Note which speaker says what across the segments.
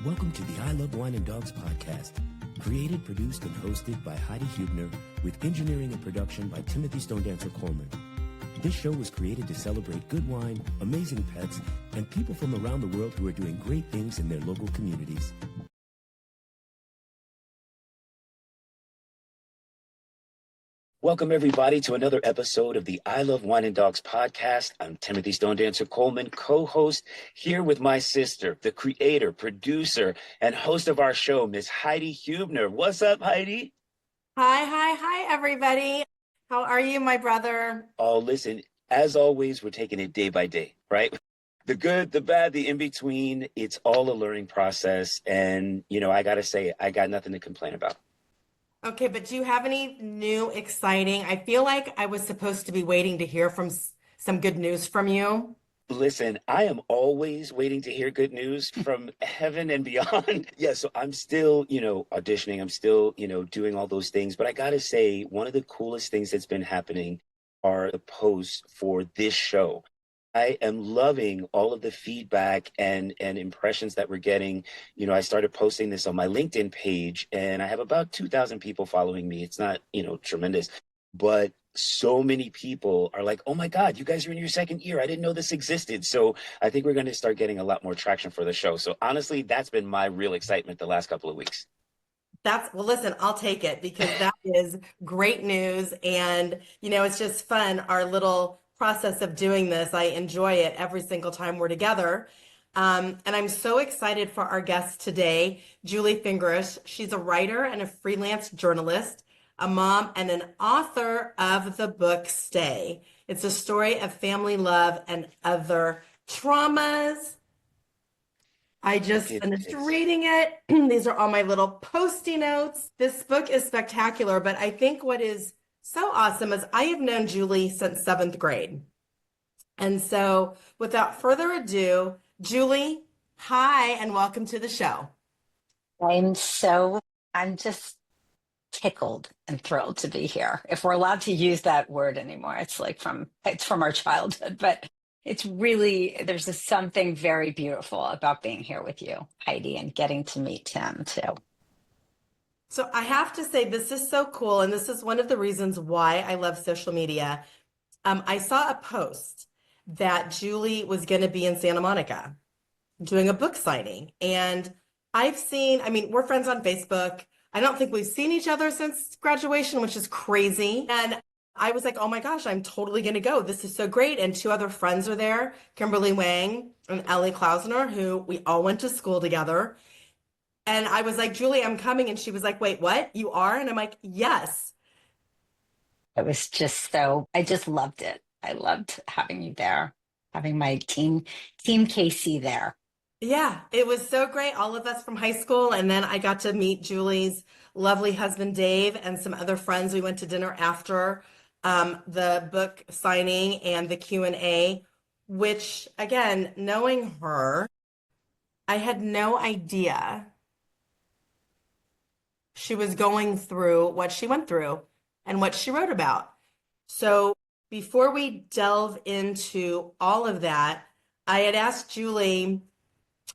Speaker 1: Welcome to the I Love Wine and Dogs podcast, created, produced, and hosted by Heidi Hubner, with engineering and production by Timothy Coleman. This show was created to celebrate good wine, amazing pets, and people from around the world who are doing great things in their local communities. Welcome, everybody, to another episode of the I Love Wine and Dogs podcast. I'm Timothy Coleman, co-host, here with my sister, the creator, producer, and host of our show, Miss Heidi Hubner. What's up, Heidi?
Speaker 2: Hi, everybody. How are you, my brother?
Speaker 1: Oh, listen, as always, we're taking it day by day, right? The good, the bad, the in-between, it's all a learning process. And, I got to say, I got nothing to complain about.
Speaker 2: Okay, but do you have any new exciting? I feel like I was supposed to be waiting to hear from some good news from you.
Speaker 1: Listen, I am always waiting to hear good news from heaven and beyond. Yeah, so I'm still, auditioning. I'm still, doing all those things. But I got to say, one of the coolest things that's been happening are the posts for this show. I am loving all of the feedback and impressions that we're getting. I started posting this on my LinkedIn page, and I have about 2,000 people following me. It's not, tremendous, but so many people are like, oh my God, you guys are in your second year. I didn't know this existed. So I think we're going to start getting a lot more traction for the show. So honestly, that's been my real excitement the last couple of weeks.
Speaker 2: Well, listen, I'll take it because that is great news. And, it's just fun, our little process of doing this. I enjoy it every single time we're together. And I'm so excited for our guest today, Julie Fingersh. She's a writer and a freelance journalist, a mom, and an author of the book Stay. It's a story of family love and other traumas. I just finished reading it. These are all my little Post-it notes. This book is spectacular, but I think what is so awesome is I have known Julie since 7th grade. And so without further ado, Julie, hi, and welcome to the show.
Speaker 3: I'm just tickled and thrilled to be here. If we're allowed to use that word anymore, it's from our childhood, but it's really, there's just something very beautiful about being here with you, Heidi, and getting to meet Tim too.
Speaker 2: So I have to say, this is so cool. And this is one of the reasons why I love social media. I saw a post that Julie was going to be in Santa Monica doing a book signing. And we're friends on Facebook. I don't think we've seen each other since graduation, which is crazy. And I was like, oh my gosh, I'm totally going to go. This is so great. And 2 other friends are there, Kimberly Wang and Ellie Klausner, who we all went to school together. And I was like, Julie, I'm coming. And she was like, wait, what? You are? And I'm like, yes.
Speaker 3: It was I just loved it. I loved having you there, having my team KC there.
Speaker 2: Yeah, it was so great. All of us from high school. And then I got to meet Julie's lovely husband, Dave, and some other friends. We went to dinner after the book signing and the Q&A, which, again, knowing her, I had no idea she was going through what she went through and what she wrote about. So before we delve into all of that, I had asked Julie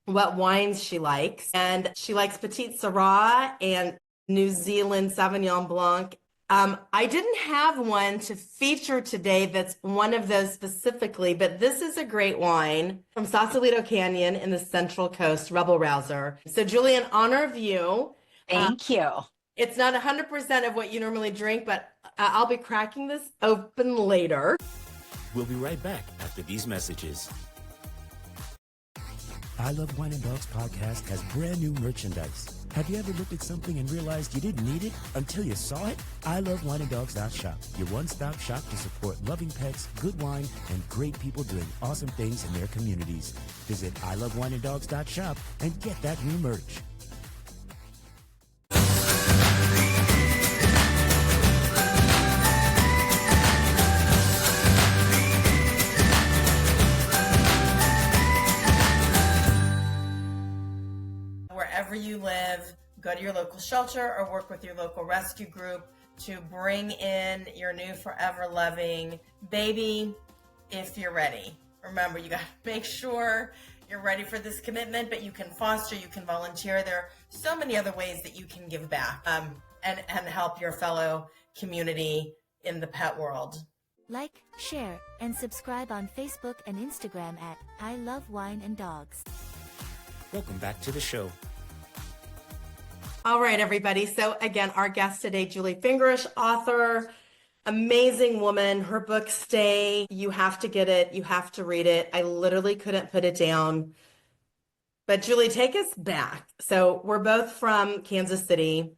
Speaker 2: what wines she likes, and she likes Petite Sirah and New Zealand Sauvignon Blanc. I didn't have one to feature today that's one of those specifically, but this is a great wine from Sausalito Canyon in the Central Coast, Rebel Rouser. So Julie, in honor of you.
Speaker 3: Thank you.
Speaker 2: It's not 100% of what you normally drink, but I'll be cracking this open later.
Speaker 1: We'll be right back after these messages. I Love Wine and Dogs podcast has brand new merchandise. Have you ever looked at something and realized you didn't need it until you saw it? ilovewineanddogs.shop, your one-stop shop to support loving pets, good wine, and great people doing awesome things in their communities. Visit ilovewineanddogs.shop and get that new merch.
Speaker 2: Wherever you live, go to your local shelter or work with your local rescue group to bring in your new forever loving baby if you're ready. Remember, you got to make sure you're ready for this commitment, but you can foster, you can volunteer. There are so many other ways that you can give back and help your fellow community in the pet world.
Speaker 4: Like, share, and subscribe on Facebook and Instagram at I Love Wine and Dogs.
Speaker 1: Welcome back to the show.
Speaker 2: All right, everybody. So again, our guest today, Julie Fingersh, author, amazing woman. Her book, Stay, you have to get it. You have to read it. I literally couldn't put it down. But Julie, take us back. So we're both from Kansas City.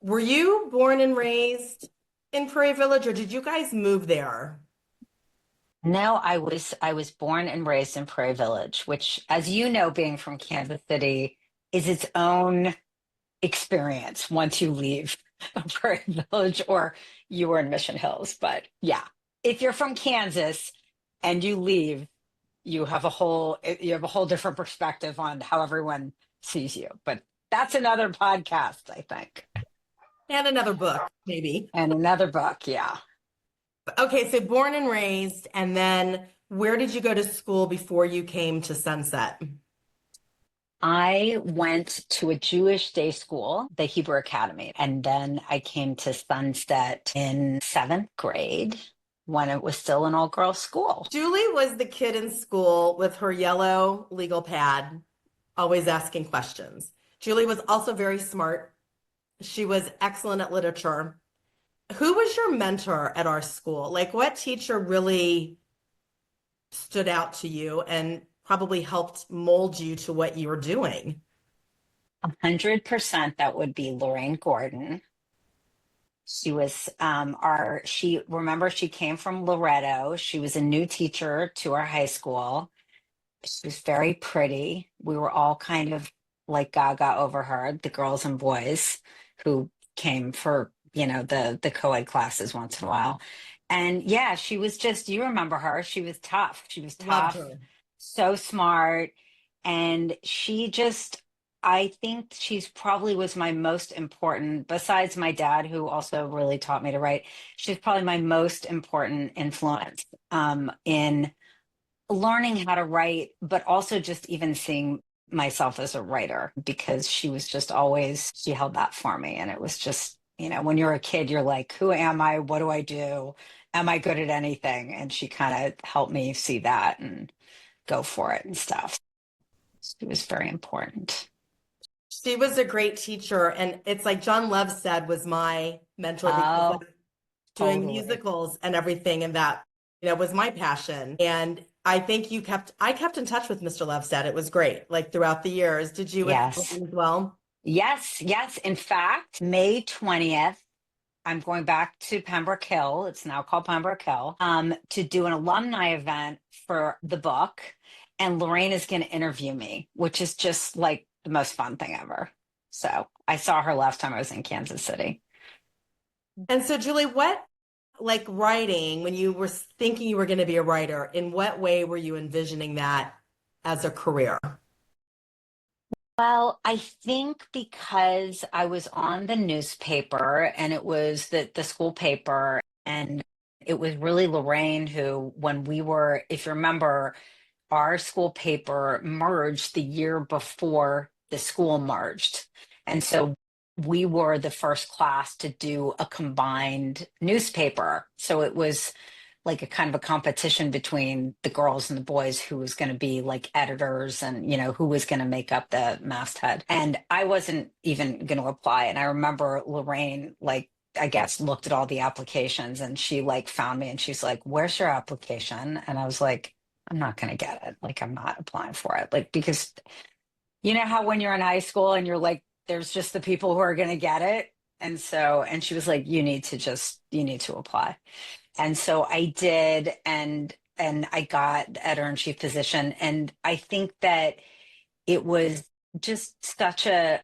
Speaker 2: Were you born and raised in Prairie Village, or did you guys move there?
Speaker 3: No, I was born and raised in Prairie Village, which, as you know, being from Kansas City, is its own experience once you leave Prairie Village or you were in Mission Hills. But yeah, if you're from Kansas and you leave, you have a whole different perspective on how everyone sees you. But that's another podcast, I think.
Speaker 2: And another book, maybe.
Speaker 3: And another book, yeah.
Speaker 2: Okay, so born and raised, and then where did you go to school before you came to Sunset?
Speaker 3: I went to a Jewish day school, the Hebrew Academy, and then I came to Sunset in 7th grade when it was still an all-girls school.
Speaker 2: Julie was the kid in school with her yellow legal pad, always asking questions. Julie was also very smart. She was excellent at literature. Who was your mentor at our school? Like, what teacher really stood out to you and probably helped mold you to what you were doing?
Speaker 3: 100% that would be Lorraine Gordon. She was she came from Loretto. She was a new teacher to our high school. She was very pretty. We were all kind of like gaga over her, the girls and boys who came for, the co-ed classes once in a while. And yeah, she was just, you remember her. She was tough. She was
Speaker 2: Loved
Speaker 3: tough,
Speaker 2: her.
Speaker 3: so smart. And I think she's probably was my most important, besides my dad, who also really taught me to write. She's probably my most important influence in learning how to write, but also just even seeing myself as a writer, because she was just always, she held that for me. And it was just, when you're a kid, you're like, who am I? What do I do? Am I good at anything? And she kind of helped me see that and go for it and stuff. She was very important.
Speaker 2: She was a great teacher. And it's like John Love said was my mentor because of doing
Speaker 3: totally.
Speaker 2: musicals and everything. And that, was my passion. And I think I kept in touch with Mr. Lovestad. It was great. Like throughout the years. Did you
Speaker 3: Yes.
Speaker 2: as well?
Speaker 3: Yes. In fact, May 20th, I'm going back to Pembroke Hill. It's now called Pembroke Hill, to do an alumni event for the book. And Lorraine is going to interview me, which is just like the most fun thing ever. So I saw her last time I was in Kansas City.
Speaker 2: And so, Julie, like writing, when you were thinking you were going to be a writer, in what way were you envisioning that as a career?
Speaker 3: Well, I think because I was on the newspaper and it was the school paper, and it was really Lorraine who, when we were, if you remember, our school paper merged the year before the school merged. And so we were the first class to do a combined newspaper. So it was like a kind of a competition between the girls and the boys, who was going to be like editors and, who was going to make up the masthead. And I wasn't even going to apply. And I remember Lorraine, like, I guess, looked at all the applications, and she like found me and she's like, where's your application? And I was like, I'm not going to get it. Like, I'm not applying for it. Like, because you know how when you're in high school and you're like, there's just the people who are going to get it. And she was like, you need to apply. And so I did, and I got the editor-in-chief position. And I think that it was just such a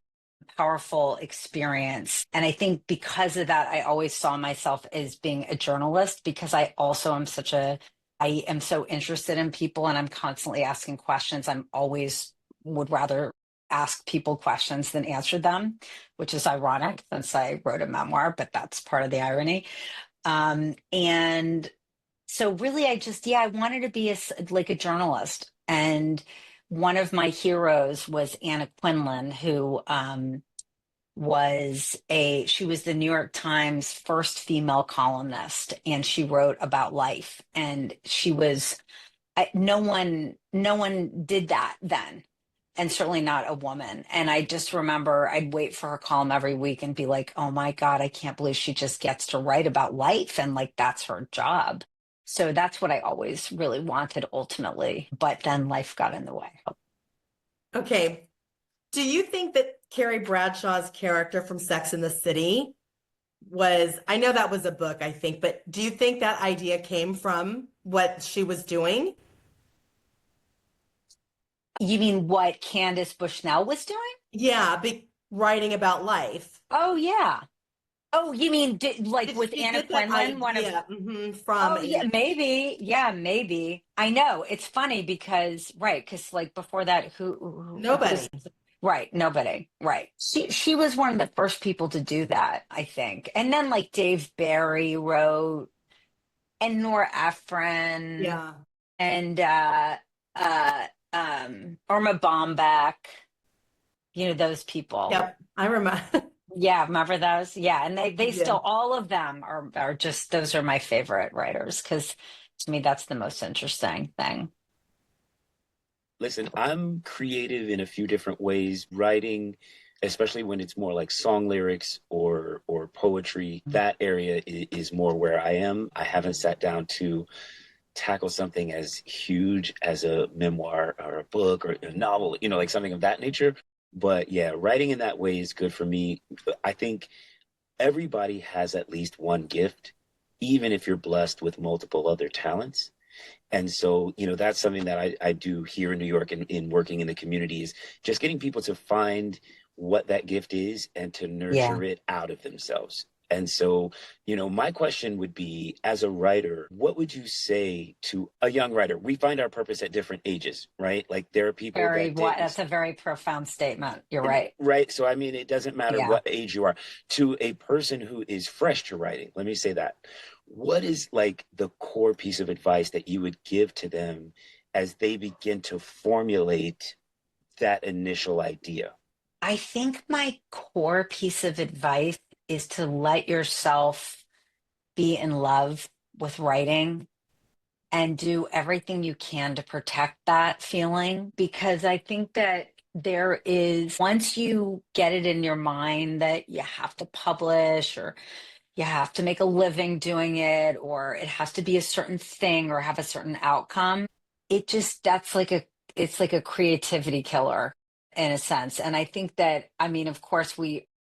Speaker 3: powerful experience. And I think because of that, I always saw myself as being a journalist, because I also am I am so interested in people, and I'm constantly asking questions. I'm always would rather ask people questions than answer them, which is ironic since I wrote a memoir, but that's part of the irony. And so really, I wanted to be like a journalist. And one of my heroes was Anna Quinlan, who she was the New York Times first female columnist, and she wrote about life. And she was no one did that then, and certainly not a woman. And I just remember I'd wait for her column every week and be like, oh my God, I can't believe she just gets to write about life, and like that's her job. So that's what I always really wanted ultimately, but then life got in the way.
Speaker 2: Okay. Do you think that Carrie Bradshaw's character from Sex and the City I know that was a book, I think, but do you think that idea came from what she was doing?
Speaker 3: You mean what Candace Bushnell was doing?
Speaker 2: Yeah, writing about life.
Speaker 3: Oh yeah. Oh, you mean like
Speaker 2: Did
Speaker 3: with
Speaker 2: she
Speaker 3: Anna
Speaker 2: get that
Speaker 3: Quinlan, one of
Speaker 2: idea from
Speaker 3: Oh yeah, maybe. Yeah, maybe. I know. It's funny because right, because like before that, who
Speaker 2: nobody?
Speaker 3: was right, nobody. Right. She was one of the first people to do that, I think. And then like Dave Barry wrote, and Nora Ephron,
Speaker 2: Yeah.
Speaker 3: and Irma Bombeck, those people.
Speaker 2: Yep. I remember.
Speaker 3: Yeah, remember those? Yeah, and they
Speaker 2: Yeah.
Speaker 3: still, all of them are just, those are my favorite writers, because to me that's the most interesting thing.
Speaker 1: Listen, I'm creative in a few different ways. Writing, especially when it's more like song lyrics or poetry, that area is more where I am. I haven't sat down to tackle something as huge as a memoir or a book or a novel, like something of that nature. But yeah, writing in that way is good for me. I think everybody has at least one gift, even if you're blessed with multiple other talents. And so, that's something that I do here in New York and in working in the community is just getting people to find what that gift is and to
Speaker 3: Yeah.
Speaker 1: nurture it out of themselves. And so, my question would be, as a writer, what would you say to a young writer? We find our purpose at different ages, right? Like there are people
Speaker 3: Very,
Speaker 1: that
Speaker 3: what,
Speaker 1: did,
Speaker 3: that's a very profound statement. You're right.
Speaker 1: right? So, I mean, it doesn't matter
Speaker 3: Yeah.
Speaker 1: what age you are. To a person who is fresh to writing, let me say that. What is like the core piece of advice that you would give to them as they begin to formulate that initial idea?
Speaker 3: I think my core piece of advice is to let yourself be in love with writing and do everything you can to protect that feeling. Because I think that once you get it in your mind that you have to publish, or you have to make a living doing it, or it has to be a certain thing or have a certain outcome, it's like a creativity killer in a sense. And I think that, I mean, of course,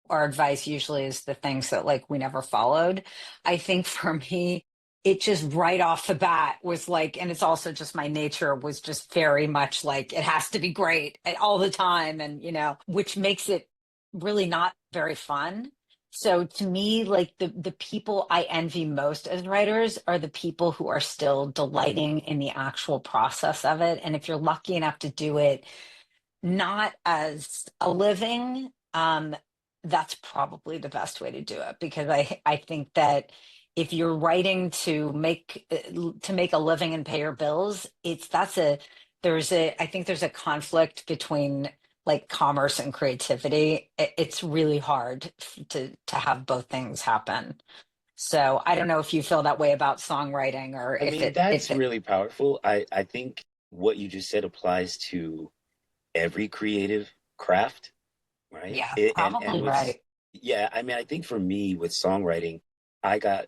Speaker 3: our advice usually is the things that like we never followed. I think for me, it just right off the bat was like, and it's also just my nature was just very much like it has to be great all the time. And, which makes it really not very fun. So to me, like the people I envy most as writers are the people who are still delighting in the actual process of it. And if you're lucky enough to do it not as a living, that's probably the best way to do it, because I think that if you're writing to make a living and pay your bills, I think there's a conflict between like commerce and creativity. It's really hard to have both things happen. So I don't know if you feel that way about songwriting, or
Speaker 1: I
Speaker 3: if
Speaker 1: mean,
Speaker 3: it
Speaker 1: that's
Speaker 3: if it
Speaker 1: really powerful. I think what you just said applies to every creative craft, right?
Speaker 3: Yeah,
Speaker 1: And
Speaker 3: probably right.
Speaker 1: yeah, I mean, I think for me with songwriting, I got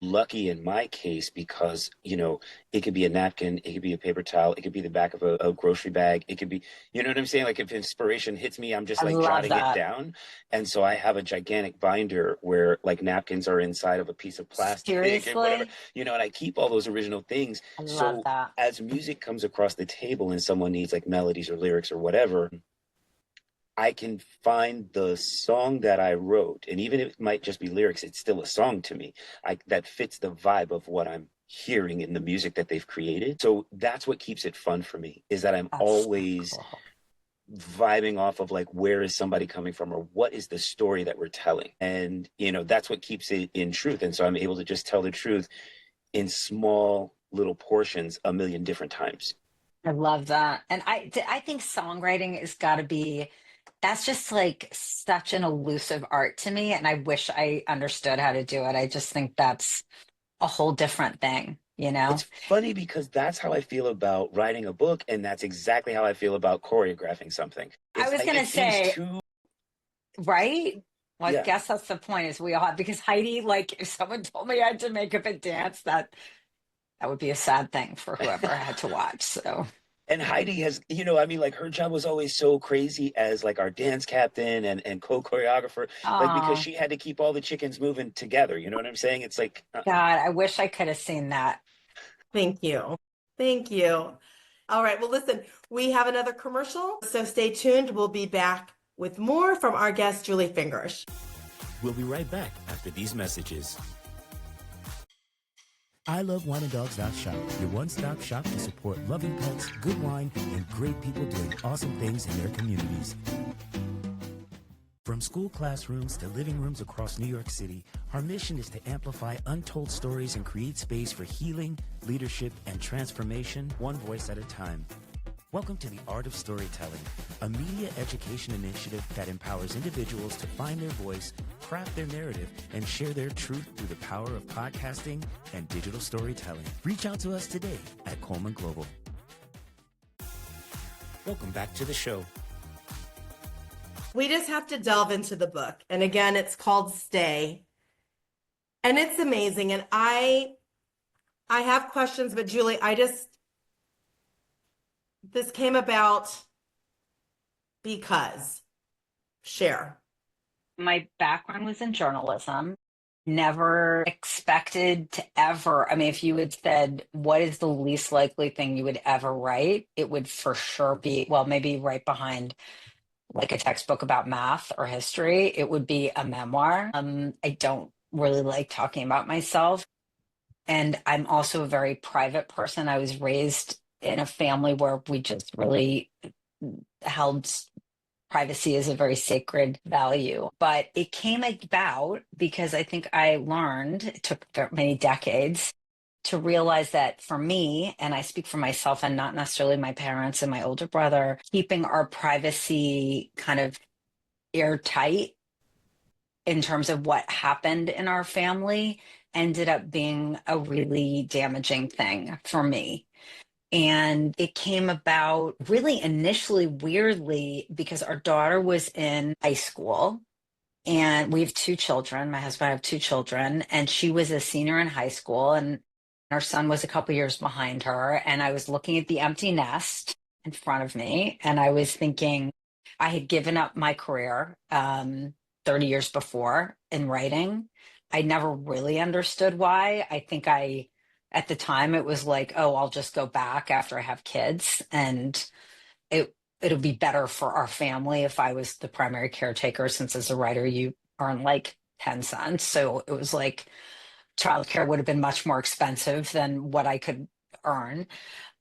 Speaker 1: lucky in my case because, it could be a napkin, it could be a paper towel, it could be the back of a grocery bag, it could be, you know what I'm saying? Like if inspiration hits me, I'm just
Speaker 3: I
Speaker 1: like
Speaker 3: love
Speaker 1: jotting it
Speaker 3: that.
Speaker 1: down. And so I have a gigantic binder where like napkins are inside of a piece of plastic and whatever,
Speaker 3: Seriously?
Speaker 1: and I keep all those original things.
Speaker 3: I love
Speaker 1: So
Speaker 3: that.
Speaker 1: as music comes across the table and someone needs like melodies or lyrics or whatever, I can find the song that I wrote, and even if it might just be lyrics, it's still a song to me. That fits the vibe of what I'm hearing in the music that they've created. So that's what keeps it fun for me, is that I'm
Speaker 3: That's so
Speaker 1: always
Speaker 3: cool.
Speaker 1: vibing off of like where is somebody coming from or what is the story that we're telling. And that's what keeps it in truth. And so I'm able to just tell the truth in small little portions a million different times.
Speaker 3: I love that. And I think songwriting has got to be, that's just like such an elusive art to me. And I wish I understood how to do it. I just think that's a whole different thing, you know?
Speaker 1: It's funny because that's how I feel about writing a book, and that's exactly how I feel about choreographing something.
Speaker 3: I
Speaker 1: It's
Speaker 3: was
Speaker 1: like
Speaker 3: going
Speaker 1: it
Speaker 3: to
Speaker 1: seems
Speaker 3: say,
Speaker 1: too,
Speaker 3: right? Well, I
Speaker 1: yeah.
Speaker 3: guess that's the point is we all have, because Heidi, like if someone told me I had to make up a dance, that would be a sad thing for whoever had to watch. So,
Speaker 1: And Heidi has, I mean, like her job was always so crazy as like our dance captain and co-choreographer, like because
Speaker 3: oh
Speaker 1: she had to keep all the chickens moving together. You know what I'm saying? It's like,
Speaker 3: God, I wish I could have seen that.
Speaker 2: Thank you. Thank you. All right. Well, listen, we have another commercial, so stay tuned. We'll be back with more from our guest, Julie Fingersh.
Speaker 5: We'll be right back after these messages. I love wineanddogs.shop, your one-stop shop to support loving pets, good wine, and great people doing awesome things in their communities. From school classrooms to living rooms across New York City, our mission is to amplify untold stories and create space for healing, leadership, and transformation, one voice at a time. Welcome to the Art of Storytelling, a media education initiative that empowers individuals to find their voice, craft their narrative, and share their truth through the power of podcasting and digital storytelling. Reach out to us today at Coleman Global. Welcome back to the show.
Speaker 2: We just have to delve into the book. And again, it's called Stay. And it's amazing. And I have questions, but Julie, this came about because share.
Speaker 3: My background was in journalism. Never expected to ever. I mean, if you had said, what is the least likely thing you would ever write? It would for sure be, well, maybe right behind like a textbook about math or history, it would be a memoir. I don't really like talking about myself. And I'm also a very private person. I was raised in a family where we just really held privacy as a very sacred value. But it came about because I think I learned, it took many decades to realize that for me, and I speak for myself and not necessarily my parents and my older brother, keeping our privacy kind of airtight in terms of what happened in our family ended up being a really damaging thing for me. And it came about really initially weirdly because our daughter was in high school and we have two children. My husband and I have two children, and she was a senior in high school, and our son was a couple years behind her. And I was looking at the empty nest in front of me, and I was thinking I had given up my career 30 years before in writing. I never really understood why. I think at the time, it was like, oh, I'll just go back after I have kids, and it'll be better for our family if I was the primary caretaker, since as a writer, you earn like 10 cents. So it was like childcare would have been much more expensive than what I could earn.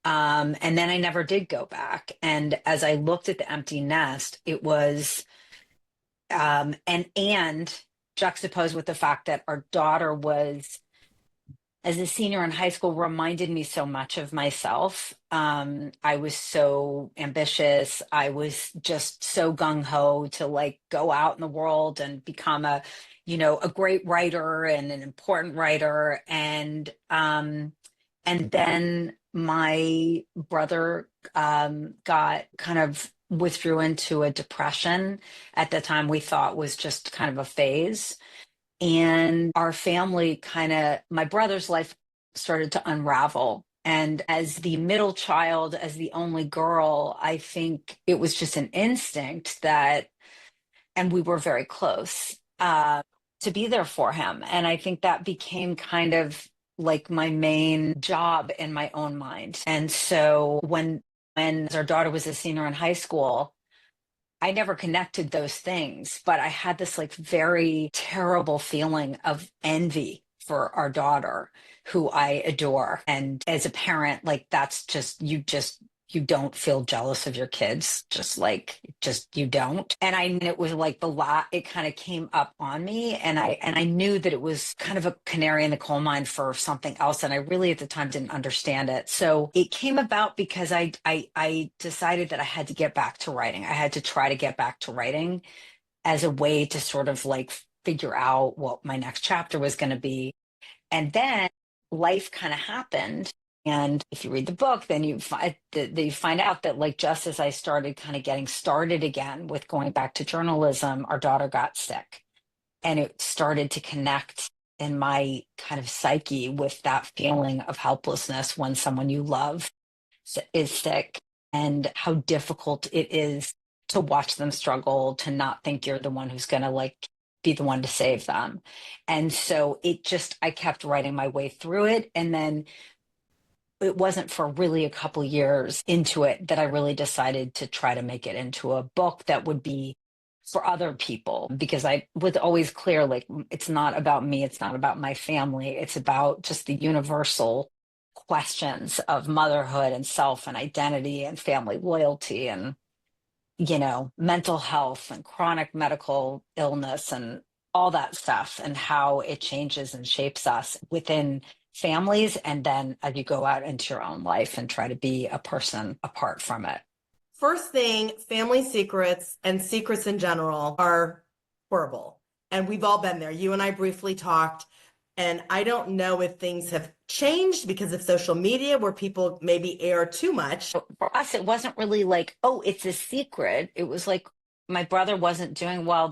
Speaker 3: And then I never did go back. And as I looked at the empty nest, it was, and juxtaposed with the fact that our daughter was, as a senior in high school, reminded me so much of myself. I was so ambitious. I was just so gung ho to like go out in the world and become a great writer and an important writer. And then my brother got kind of withdrew into a depression at the time we thought was just kind of a phase. And our family my brother's life started to unravel. And as the middle child, as the only girl, I think it was just an instinct and we were very close to be there for him. And I think that became kind of like my main job in my own mind. And so when our daughter was a senior in high school, I never connected those things, but I had this like very terrible feeling of envy for our daughter, who I adore. And as a parent, like that's just, you don't feel jealous of your kids, just you don't. And it was like it kind of came up on me, and I knew that it was kind of a canary in the coal mine for something else, and I really at the time didn't understand it. So it came about because I decided that I had to get back to writing. I had to try to get back to writing as a way to sort of like figure out what my next chapter was going to be. And then life kind of happened. And if you read the book, then you find out that, like, just as I started kind of getting started again with going back to journalism, our daughter got sick. And it started to connect in my kind of psyche with that feeling of helplessness when someone you love is sick, and how difficult it is to watch them struggle, to not think you're the one who's going to like be the one to save them. And so I kept writing my way through it. And then it wasn't for really a couple years into it that I really decided to try to make it into a book that would be for other people, because I was always clear, like, it's not about me, it's not about my family, it's about just the universal questions of motherhood and self and identity and family loyalty and, mental health and chronic medical illness and all that stuff, and how it changes and shapes us within families, and then as you go out into your own life and try to be a person apart from it.
Speaker 2: First thing, family secrets and secrets in general are horrible. And we've all been there. You and I briefly talked, and I don't know if things have changed because of social media, where people maybe air too much.
Speaker 3: For us, it wasn't really like, oh, it's a secret. It was like, my brother wasn't doing well.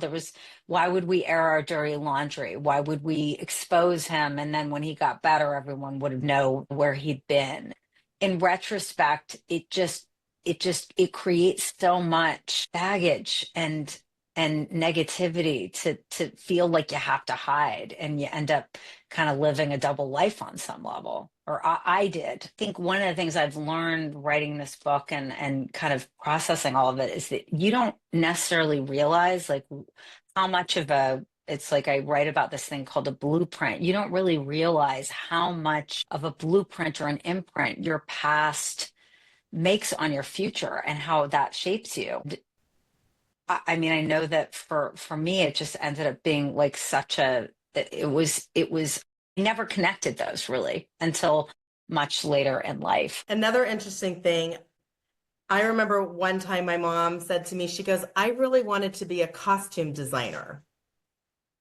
Speaker 3: Why would we air our dirty laundry? Why would we expose him? And then when he got better, everyone would know where he'd been. In retrospect, it creates so much baggage and negativity to feel like you have to hide, and you end up kind of living a double life on some level. Or I did. I think one of the things I've learned writing this book and kind of processing all of it is that you don't necessarily realize like how much of it's like I write about this thing called a blueprint. You don't really realize how much of a blueprint or an imprint your past makes on your future and how that shapes you. I mean, I know that for me, it just ended up being like it was, I never connected those really until much later in life.
Speaker 2: Another interesting thing, I remember one time my mom said to me, she goes, I really wanted to be a costume designer,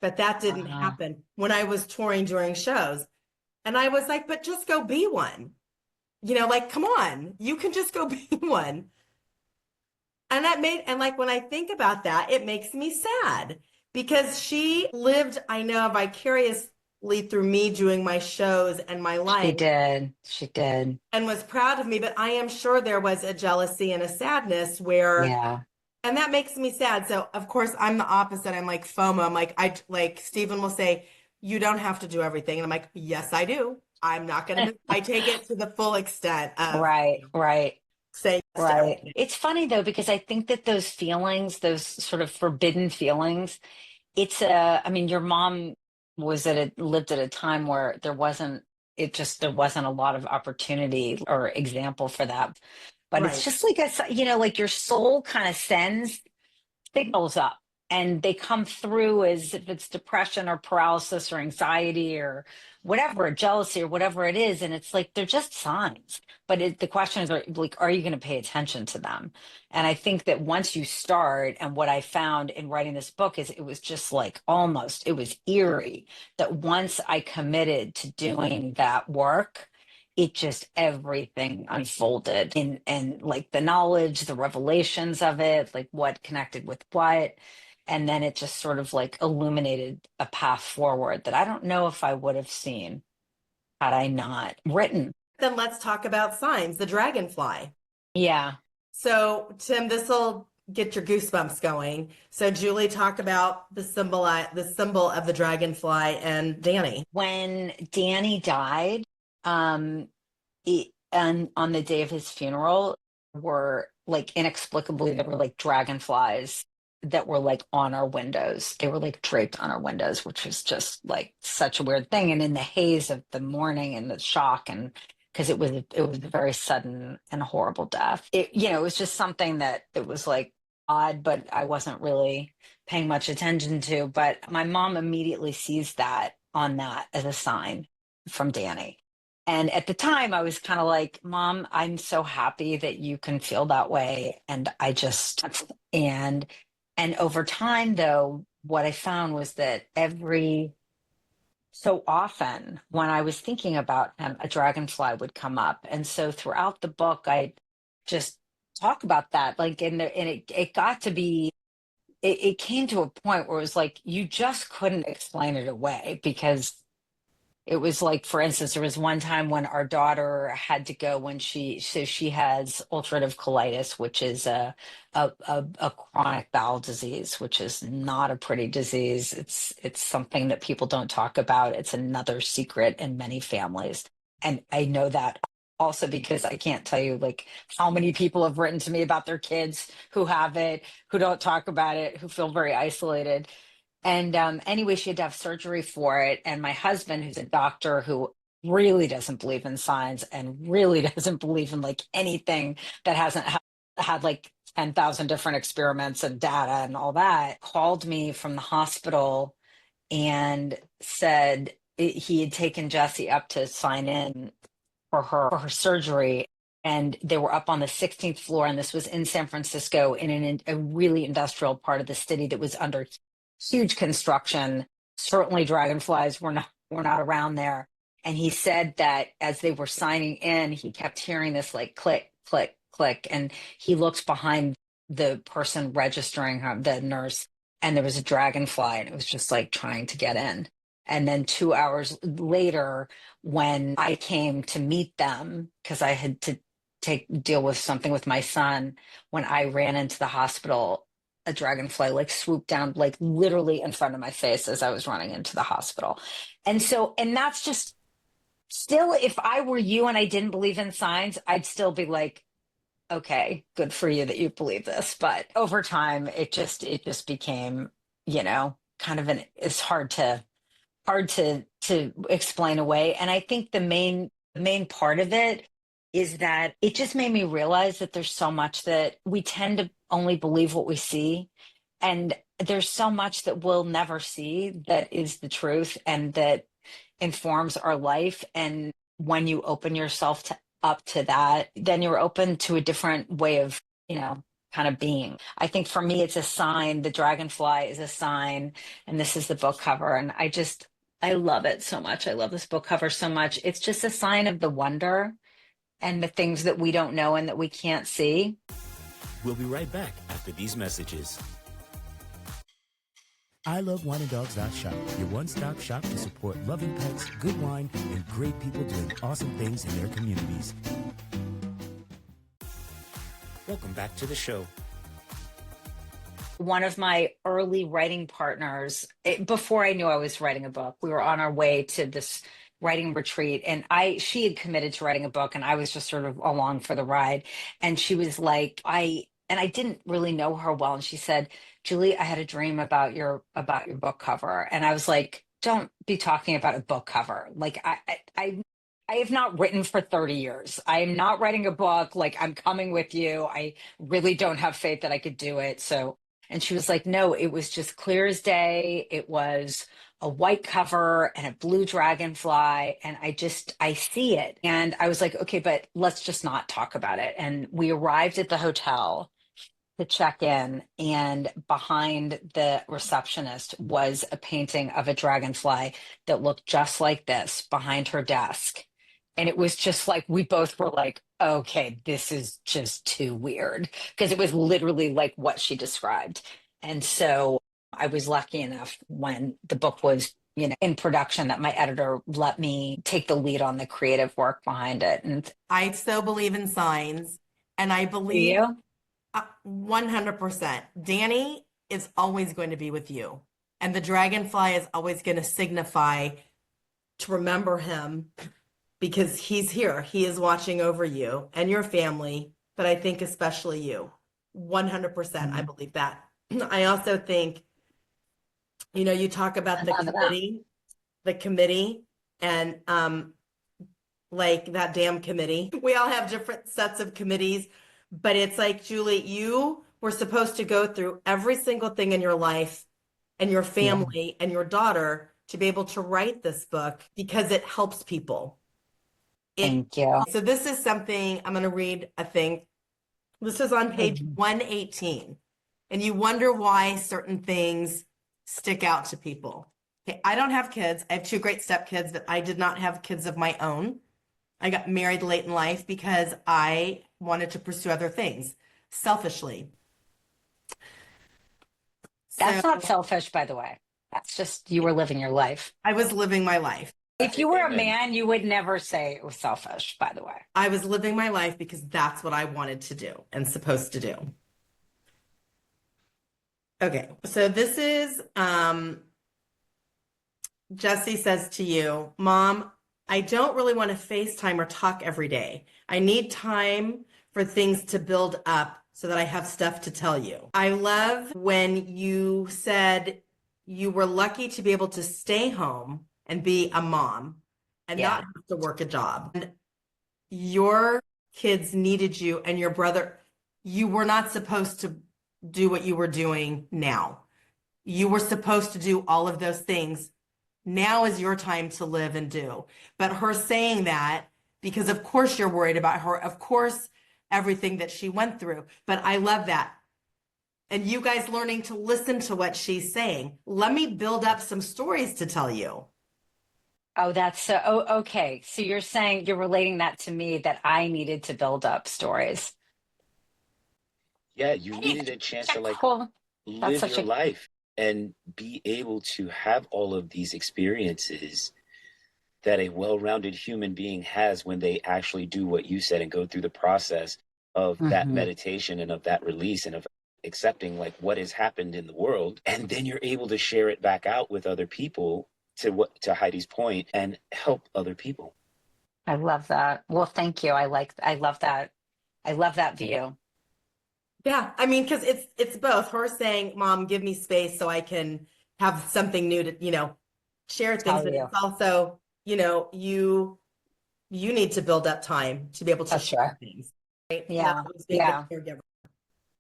Speaker 2: but that didn't happen when I was touring during shows. And I was like, but just go be one. Like, come on, you can just go be one. And like, when I think about that, it makes me sad, because she lived, I know, vicariously through me doing my shows and my life.
Speaker 3: She did.
Speaker 2: And was proud of me, but I am sure there was a jealousy and a sadness
Speaker 3: yeah.
Speaker 2: And that makes me sad. So of course I'm the opposite. I'm like FOMO. I'm like Stephen will say, you don't have to do everything. And I'm like, yes, I do. I'm not going to, I take it to the full extent of
Speaker 3: right.
Speaker 2: saying yes to everything.
Speaker 3: It's funny though, because I think that those feelings, those sort of forbidden feelings, I mean, your mom lived at a time where there wasn't a lot of opportunity or example for that. But
Speaker 2: Right.
Speaker 3: it's just like like your soul kind of sends signals up, and they come through as if it's depression or paralysis or anxiety or whatever, jealousy or whatever it is. And it's like, they're just signs. But the question is, are you going to pay attention to them? And I think that once you start, and what I found in writing this book is it was just like it was eerie that once I committed to doing that work, it just everything unfolded and like the knowledge, the revelations of it, like what connected with what. And then it just sort of like illuminated a path forward that I don't know if I would have seen had I not written.
Speaker 2: Then let's talk about signs, the dragonfly.
Speaker 3: Yeah.
Speaker 2: So Tim, this will get your goosebumps going. So Julie, talk about the symbol of the dragonfly and Danny.
Speaker 3: When Danny died, and on the day of his funeral, were like inexplicably, there were like dragonflies that were like on our windows. They were like draped on our windows, which was just like such a weird thing. And in the haze of the morning and the shock and because it was a very sudden and horrible death. It was just something that it was like odd, but I wasn't really paying much attention to. But my mom immediately sees that on that as a sign from Danny. And at the time, I was kind of like, Mom, I'm so happy that you can feel that way. And and over time, though, what I found was that every so often when I was thinking about him, a dragonfly would come up. And so throughout the book, I just talk about that. Like, it got to be, it came to a point where it was like, you just couldn't explain it away because it was like, for instance, there was one time when our daughter had to go when she has ulcerative colitis, which is a chronic bowel disease, which is not a pretty disease. It's something that people don't talk about. It's another secret in many families. And I know that also because I can't tell you like how many people have written to me about their kids who have it, who don't talk about it, who feel very isolated. And anyway, she had to have surgery for it. And my husband, who's a doctor who really doesn't believe in science and really doesn't believe in like anything that hasn't had like 10,000 different experiments and data and all that, called me from the hospital and said he had taken Jessie up to sign in for her surgery. And they were up on the 16th floor, and this was in San Francisco in a really industrial part of the city that was under huge construction. Certainly dragonflies were not around there. And he said that as they were signing in, he kept hearing this like click, click, click. And he looked behind the person registering her, the nurse, and there was a dragonfly, and it was just like trying to get in. And then 2 hours later, when I came to meet them, because I had to deal with something with my son, when I ran into the hospital, a dragonfly like swooped down like literally in front of my face as I was running into the hospital. And that's just still, if I were you and I didn't believe in signs, I'd still be like, okay, good for you that you believe this. But over time, it just became, kind of it's hard to explain away. And I think the main part of it is that it just made me realize that there's so much that we tend to only believe what we see, and there's so much that we'll never see that is the truth and that informs our life. And when you open yourself up to that, then you're open to a different way of, kind of being. I think for me, it's a sign. The dragonfly is a sign, and this is the book cover. And I love it so much. I love this book cover so much. It's just a sign of the wonder and the things that we don't know and that we can't see.
Speaker 5: We'll be right back after these messages. ILoveWineandDogs.shop, your one-stop shop to support loving pets, good wine, and great people doing awesome things in their communities. Welcome back to the show.
Speaker 3: One of my early writing partners, before I knew I was writing a book, we were on our way to this writing retreat, and she had committed to writing a book, and I was just sort of along for the ride. And she was like, I didn't really know her well, and she said, Julie, I had a dream about your book cover. And I was like, don't be talking about a book cover. Like I have not written for 30 years. I am not writing a book. Like, I'm coming with you. I really don't have faith that I could do it. So, and she was like, no, it was just clear as day. It was a white cover and a blue dragonfly. And I see it. And I was like, okay, but let's just not talk about it. And we arrived at the hotel to check in, and behind the receptionist was a painting of a dragonfly that looked just like this behind her desk. And it was just like, we both were like, okay, this is just too weird, because it was literally like what she described. And so I was lucky enough when the book was, in production, that my editor let me take the lead on the creative work behind it. And
Speaker 2: I so believe in signs, and I believe
Speaker 3: you?
Speaker 2: 100%. Danny is always going to be with you, and the dragonfly is always going to signify to remember him, because he's here. He is watching over you and your family, but I think especially you. 100%. I believe that. I also think, you talk about the committee, and like that damn committee. We all have different sets of committees, but it's like, Julie, you were supposed to go through every single thing in your life and your
Speaker 3: Yeah.
Speaker 2: family and your daughter to be able to write this book because it helps people.
Speaker 3: Thank you.
Speaker 2: So this is something I'm going to read, I think. This is on page
Speaker 3: Mhm.
Speaker 2: 118. And you wonder why certain things stick out to people. Okay, I don't have kids. I have two great stepkids, but I did not have kids of my own. I got married late in life because I wanted to pursue other things selfishly.
Speaker 3: That's
Speaker 2: So
Speaker 3: not selfish, by the way. That's just you were living your life.
Speaker 2: I was living my life.
Speaker 3: If you were a
Speaker 1: Amen.
Speaker 3: man, you would never say it was selfish, by the way.
Speaker 2: I was living my life because that's what I wanted to do and supposed to do. Okay, so this is Jesse says to you, Mom, I don't really want to FaceTime or talk every day. I need time for things to build up so that I have stuff to tell you. I love when you said you were lucky to be able to stay home and be a mom and not
Speaker 3: Yeah.
Speaker 2: have to work a job. And your kids needed you and your brother. You were not supposed to do what you were doing now. You were supposed to do all of those things. Now is your time to live and do. But her saying that, because of course you're worried about her, of course, everything that she went through. But I love that. And you guys learning to listen to what she's saying. Let me build up some stories to tell you.
Speaker 3: Oh, that's so, oh, okay. So you're saying you're relating that to me that I needed to build up stories.
Speaker 1: Yeah, you
Speaker 3: Hey,
Speaker 1: needed a chance
Speaker 3: that's
Speaker 1: to like
Speaker 3: cool. That's
Speaker 1: live
Speaker 3: such
Speaker 1: your
Speaker 3: a,
Speaker 1: life and be able to have all of these experiences that a well-rounded human being has when they actually do what you said and go through the process of that
Speaker 3: Mhm.
Speaker 1: meditation and of that release and of accepting like what has happened in the world, and then you're able to share it back out with other people, to Heidi's point, and help other people.
Speaker 3: I love that. Well, thank you. I love that. I love that view.
Speaker 2: Yeah, I mean, because it's both her saying, Mom, give me space so I can have something new to, share things,
Speaker 3: Tell
Speaker 2: but
Speaker 3: you.
Speaker 2: it's also, you need to build up time to be able to
Speaker 3: That's
Speaker 2: share
Speaker 3: right.
Speaker 2: things, right? Not
Speaker 3: Yeah.
Speaker 2: always being the
Speaker 3: Yeah.
Speaker 2: caregiver.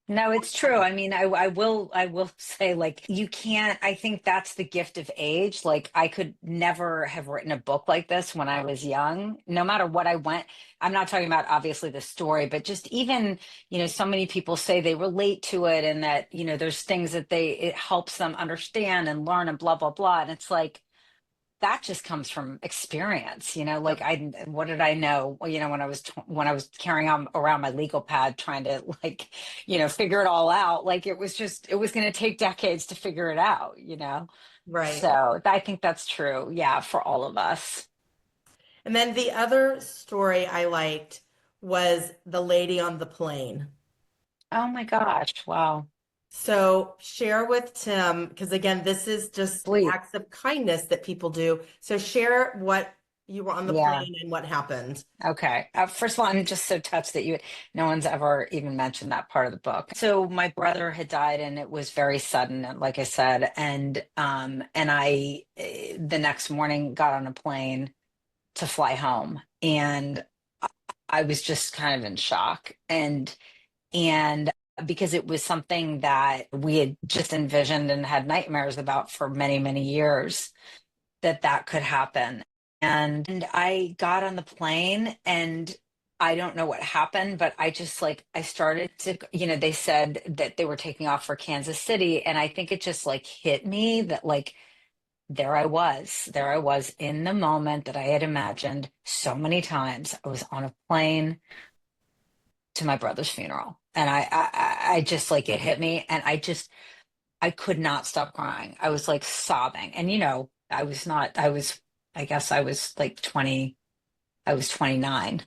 Speaker 3: No, it's true. I mean, I will say like you can't, I think that's the gift of age. Like I could never have written a book like this when I was young, no matter what I went. I'm not talking about obviously the story, but just even, so many people say they relate to it and that, there's things that it helps them understand and learn and blah, blah, blah. And it's like that just comes from experience, like
Speaker 2: Yep.
Speaker 3: what did I know, when I was carrying on around my legal pad trying to like, figure it all out. Like it was going to take decades to figure it out.
Speaker 2: Right.
Speaker 3: So I think that's true. Yeah. For all of us.
Speaker 2: And then the other story I liked was the lady on the plane.
Speaker 3: Oh my gosh. Wow.
Speaker 2: So share with Tim, because again, this is just
Speaker 3: Sweet.
Speaker 2: acts of kindness that people do. So share what you were on the
Speaker 3: Yeah.
Speaker 2: plane and what happened.
Speaker 3: Okay. First of all, I'm just so touched that no one's ever even mentioned that part of the book. So my brother had died and it was very sudden, like I said, and I the next morning got on a plane to fly home, and I was just kind of in shock, and because it was something that we had just envisioned and had nightmares about for many, many years that could happen. And I got on the plane and I don't know what happened, but I just like, I started to, they said that they were taking off for Kansas City. And I think it just like hit me that like, there I was in the moment that I had imagined so many times. I was on a plane to my brother's funeral. And I just like, it hit me. And I could not stop crying. I was like sobbing. And I guess I was like 20, I was 29.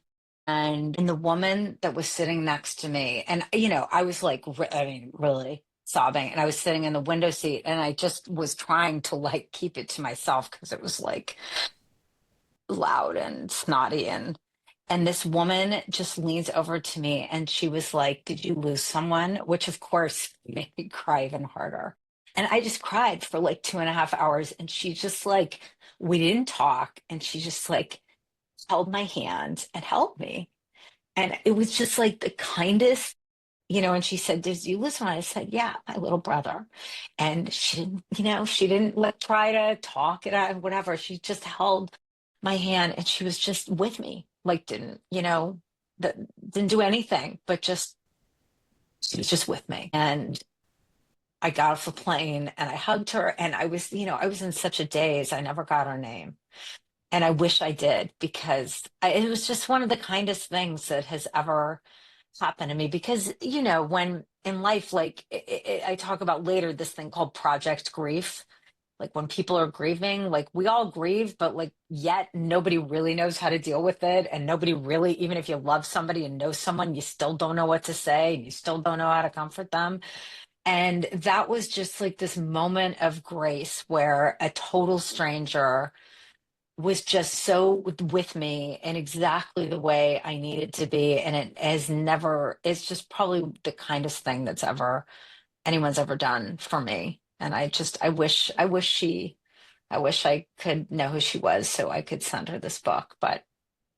Speaker 3: And the woman that was sitting next to me, and I was like, I mean, really sobbing. And I was sitting in the window seat and I just was trying to like keep it to myself because it was like loud and snotty and this woman just leans over to me and she was like, "Did you lose someone?" Which, of course, made me cry even harder. And I just cried for like 2.5 hours. And she just like, we didn't talk. And she just like held my hand and held me. And it was just like the kindest, and she said, "Did you listen?" I said, "Yeah, my little brother." And she didn't, she didn't like try to talk it out, whatever. She just held my hand and she was just with me, like didn't, that didn't do anything, but just she was just with me. And I got off the plane and I hugged her and I was in such a daze. I never got her name. And I wish I did because it was just one of the kindest things that has ever happened to me. Because, when in life, like I talk about later, this thing called project grief, like when people are grieving, like we all grieve, but like yet nobody really knows how to deal with it. And nobody really, even if you love somebody and know someone, you still don't know what to say and you still don't know how to comfort them. And that was just like this moment of grace where a total stranger was just so with me in exactly the way I needed to be. And it has never, it's just probably the kindest thing that's anyone's ever done for me. And I wish I could know who she was so I could send her this book, but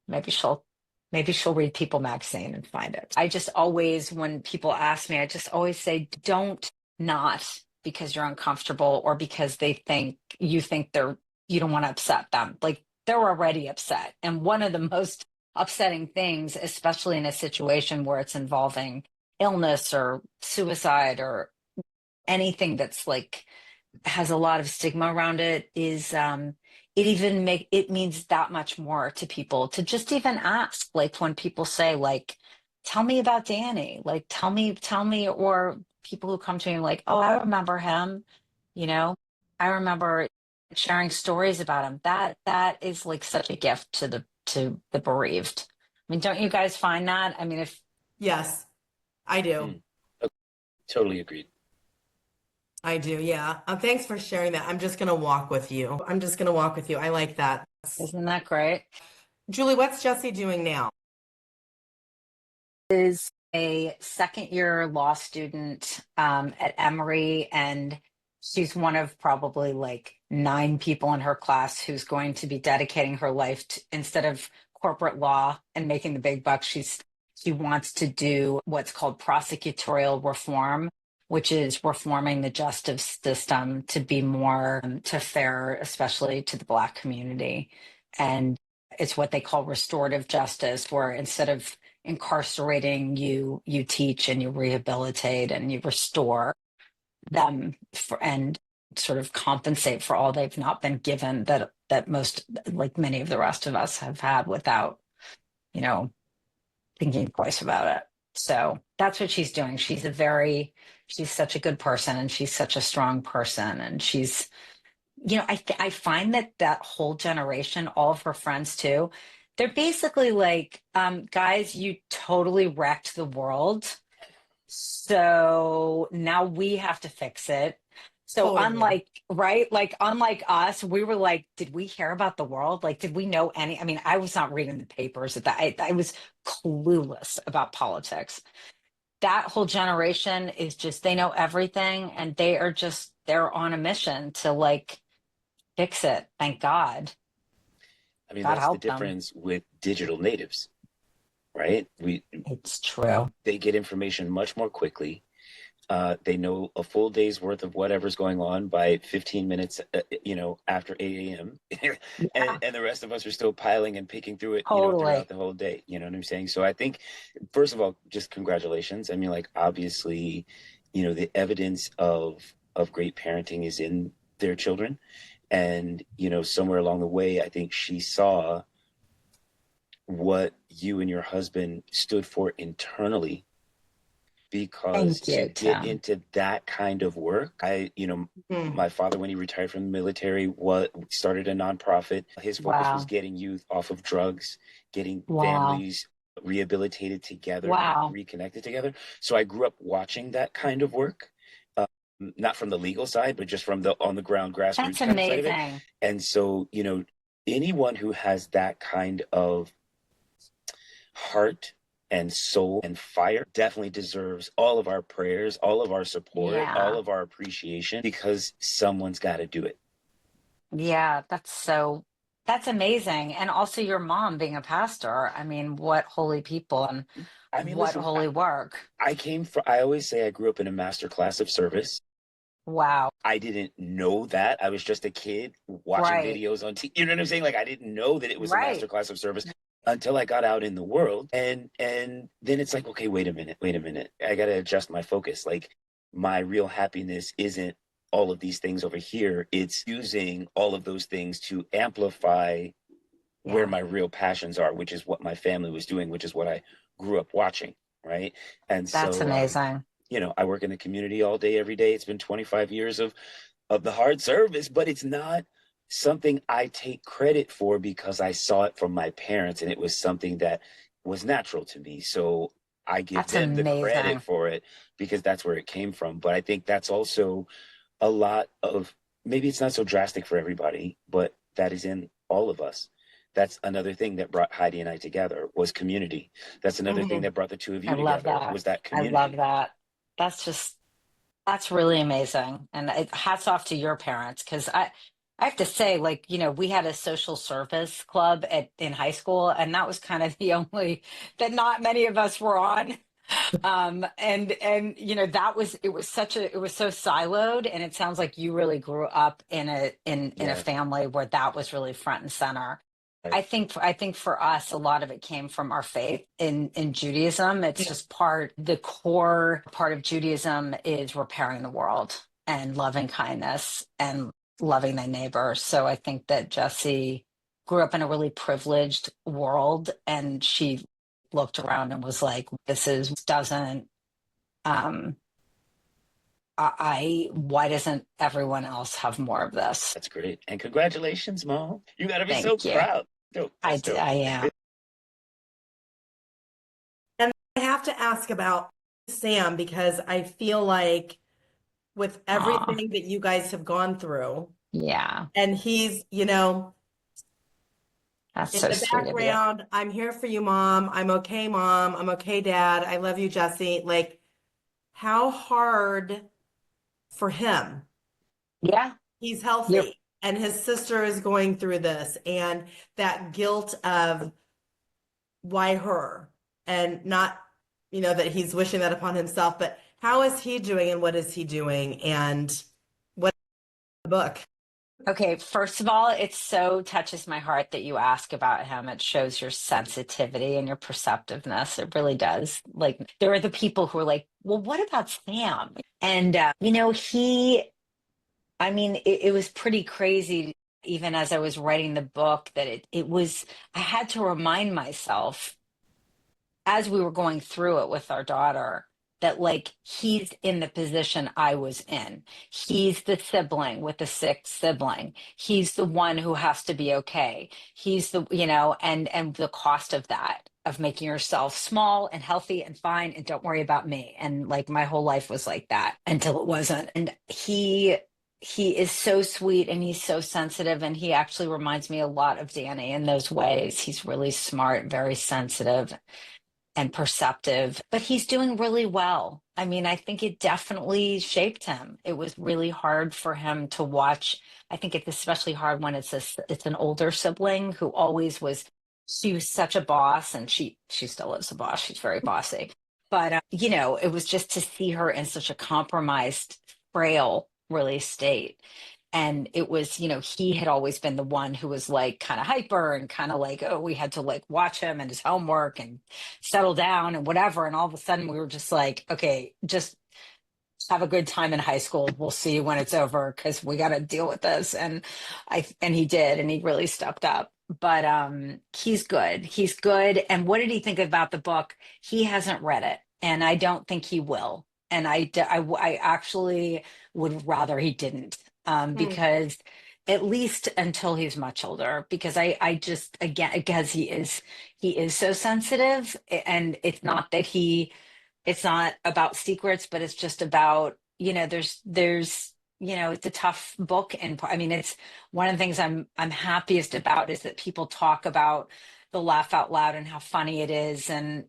Speaker 3: maybe she'll read People magazine and find it. I just always, when people ask me, I just always say, don't not because you're uncomfortable or because you think you don't want to upset them. Like they're already upset. And one of the most upsetting things, especially in a situation where it's involving illness or suicide or anything that's like has a lot of stigma around it, is it means that much more to people to just even ask, like when people say like, tell me about Danny, like tell me, or people who come to me like, oh, I remember him, you know I remember sharing stories about him. That is like such a gift to the bereaved. I mean, don't you guys find that? I mean, if
Speaker 2: Yes, I do.
Speaker 1: Mm, totally agreed.
Speaker 2: I do. Yeah. Thanks for sharing that. I'm just going to walk with you. I'm just going to walk with you. I like that.
Speaker 3: isn't that great?
Speaker 2: Julie, what's Jesse doing now?
Speaker 3: Is a second year law student at Emory, and she's one of probably like 9 people in her class who's going to be dedicating her life to, instead of corporate law and making the big bucks, she wants to do what's called prosecutorial reform, which is reforming the justice system to be more to fair, especially to the Black community. And it's what they call restorative justice, where instead of incarcerating you teach and you rehabilitate and you restore them and sort of compensate for all they've not been given, that most, like many of the rest of us, have had without you know thinking twice about it. So that's what she's doing. She's such a good person and she's such a strong person, and she's, I find that whole generation, all of her friends too, they're basically like, guys, you totally wrecked the world. So now we have to fix it. So
Speaker 2: Totally.
Speaker 3: right? Like unlike us, we were like, did we care about the world? Like, did we know any? I mean, I was not reading the papers at that. I was clueless about politics. That whole generation is just, they know everything and they're on a mission to like fix it. Thank God.
Speaker 1: I mean,
Speaker 3: God
Speaker 1: that's the
Speaker 3: help them.
Speaker 1: difference with digital natives, right?
Speaker 3: It's true.
Speaker 1: They get information much more quickly. They know a full day's worth of whatever's going on by 15 minutes, after 8 a.m.
Speaker 3: Yeah,
Speaker 1: and the rest of us are still piling and picking through it, throughout
Speaker 3: totally.
Speaker 1: the whole day. You know what I'm saying? So I think, first of all, just congratulations. I mean, like, obviously, the evidence of great parenting is in their children. And, somewhere along the way, I think she saw what you and your husband stood for internally, because
Speaker 3: Thank
Speaker 1: to
Speaker 3: you,
Speaker 1: get
Speaker 3: Tim.
Speaker 1: into that kind of work,
Speaker 2: Hmm.
Speaker 1: my father, when he retired from the military, started a nonprofit. His focus was
Speaker 3: Wow.
Speaker 1: getting youth off of drugs, getting
Speaker 3: Wow.
Speaker 1: families rehabilitated together,
Speaker 3: Wow.
Speaker 1: reconnected together. So I grew up watching that kind of work, uh, not from the legal side, but just from the on the ground
Speaker 3: That's
Speaker 1: grassroots kind of side of it.
Speaker 3: amazing.
Speaker 1: And so, anyone who has that kind of heart and soul and fire definitely deserves all of our prayers, all of our support, all
Speaker 3: Yeah.
Speaker 1: of our appreciation, because someone's got to do it.
Speaker 3: Yeah, that's so. That's amazing. And also your mom being a pastor. I mean, what holy people and
Speaker 1: I mean,
Speaker 3: what
Speaker 1: listen,
Speaker 3: holy work.
Speaker 1: I always say I grew up in a master class of service.
Speaker 3: Wow.
Speaker 1: I didn't know that. I was just a kid watching
Speaker 3: Right.
Speaker 1: videos on TV. You know what I'm saying? Like I didn't know that it was a master
Speaker 3: Right.
Speaker 1: class of service until I got out in the world. And then it's like, okay, wait a minute. I gotta adjust my focus. Like my real happiness isn't all of these things over here. It's using all of those things to amplify where
Speaker 3: Yeah.
Speaker 1: my real passions are, which is what my family was doing, which is what I grew up watching. Right. And
Speaker 3: That's
Speaker 1: so
Speaker 3: amazing.
Speaker 1: I work in the community all day, every day. It's been 25 years of the hard service, but it's not something I take credit for because I saw it from my parents and it was something that was natural to me. So I give
Speaker 3: That's
Speaker 1: them the credit
Speaker 3: amazing.
Speaker 1: for it because that's where it came from. But I think that's also a lot of, maybe it's not so drastic for everybody, but that is in all of us. That's another thing that brought Heidi and I together was community. That's another thing
Speaker 2: Mhm.
Speaker 1: that brought the two of
Speaker 3: I
Speaker 1: you
Speaker 3: love
Speaker 1: together
Speaker 3: that.
Speaker 1: was that
Speaker 3: I love
Speaker 1: community.
Speaker 3: that. That's just, that's really amazing. And hats off to your parents. Cause I have to say, like, we had a social service club in high school, and that was kind of the only that not many of us were on. And it was it was so siloed, and it sounds like you really grew up in a
Speaker 1: Yeah.
Speaker 3: family where that was really front and center.
Speaker 1: Right.
Speaker 3: I think for us a lot of it came from our faith in Judaism. It's just the core part of Judaism is repairing the world and loving kindness and loving thy neighbor. So I think that Jessie grew up in a really privileged world, and she looked around and was like, this is doesn't um why doesn't everyone else have more of this?
Speaker 1: That's great. And congratulations, Mom. You got to be so
Speaker 3: Thank you.
Speaker 1: proud. Dope. That's dope.
Speaker 3: I am.
Speaker 2: And I have to ask about Sam because I feel like with
Speaker 3: Aw,
Speaker 2: everything that you guys have gone through,
Speaker 3: yeah,
Speaker 2: and he's,
Speaker 3: that's
Speaker 2: in
Speaker 3: so
Speaker 2: the
Speaker 3: sweet of you.
Speaker 2: background, I'm here for you, Mom. I'm okay, Mom. I'm okay, Dad. I love you, Jesse. Like, how hard for him?
Speaker 3: Yeah,
Speaker 2: He's
Speaker 3: you're
Speaker 2: healthy, and his sister is going through this, and that guilt of why her, and not, that he's wishing that upon himself, but how is he doing and what is he doing? And what the book?
Speaker 3: okay. First of all, it so touches my heart that you ask about him. It shows your sensitivity and your perceptiveness. It really does. Like, there are the people who are like, well, what about Sam? And I mean, it was pretty crazy, even as I was writing the book, that it was, I had to remind myself as we were going through it with our daughter that, like, he's in the position I was in. He's the sibling with the sick sibling. He's the one who has to be okay. He's and the cost of that, of making yourself small and healthy and fine and don't worry about me. And like my whole life was like that until it wasn't. And he is so sweet and he's so sensitive, and he actually reminds me a lot of Danny in those ways. He's really smart, very sensitive and perceptive, but he's doing really well. I mean, I think it definitely shaped him. It was really hard for him to watch. I think it's especially hard when it's an older sibling who always was. She was such a boss, and she still is a boss. She's very bossy, but it was just to see her in such a compromised, frail, really state. And it was, he had always been the one who was like kind of hyper and kind of like, oh, we had to like watch him and his homework and settle down and whatever. And all of a sudden we were just like, okay, just have a good time in high school. We'll see you when it's over because we got to deal with this. And he did, and he really stepped up. But he's good. He's good. And what did he think about the book? He hasn't read it, and I don't think he will. And I actually would rather he didn't,
Speaker 2: Hmm.
Speaker 3: because at least until he's much older, because I just, again, because he is so sensitive, and it's not about secrets, but it's just about, it's a tough book. And I mean, it's one of the things I'm happiest about is that people talk about the laugh out loud and how funny it is and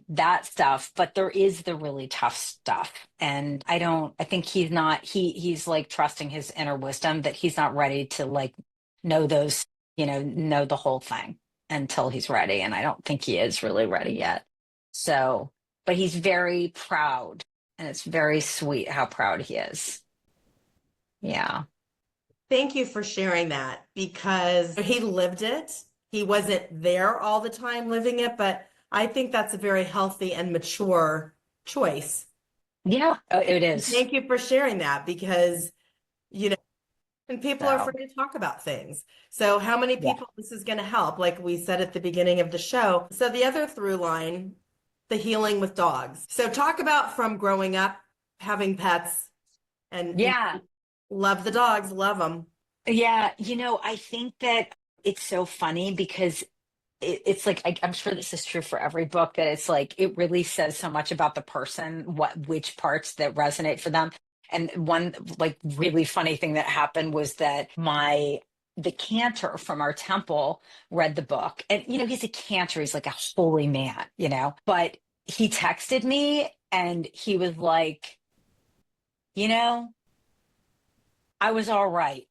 Speaker 3: that stuff. But there is the really tough stuff. And I think he's like trusting his inner wisdom that he's not ready to like know those know the whole thing until he's ready. And I don't think he is really ready yet. So, but he's very proud, and it's very sweet how proud he is. Yeah.
Speaker 2: Thank you for sharing that, because he lived it. He wasn't there all the time living it, but I think that's a very healthy and mature choice.
Speaker 3: Yeah, it is.
Speaker 2: Thank you for sharing that, because, and people are
Speaker 3: So,
Speaker 2: afraid to talk about things. So how many
Speaker 3: yeah.
Speaker 2: people this is going to help, like we said at the beginning of the show. So the other through line, the healing with dogs. So talk about from growing up, having pets, and
Speaker 3: Yeah.
Speaker 2: love the dogs, love them.
Speaker 3: Yeah. I think that it's so funny because it's like I'm sure this is true for every book, that it's like it really says so much about the person, which parts that resonate for them. And one like really funny thing that happened was that the cantor from our temple read the book, and he's a cantor, he's like a holy man, but he texted me and he was like, you know I was all right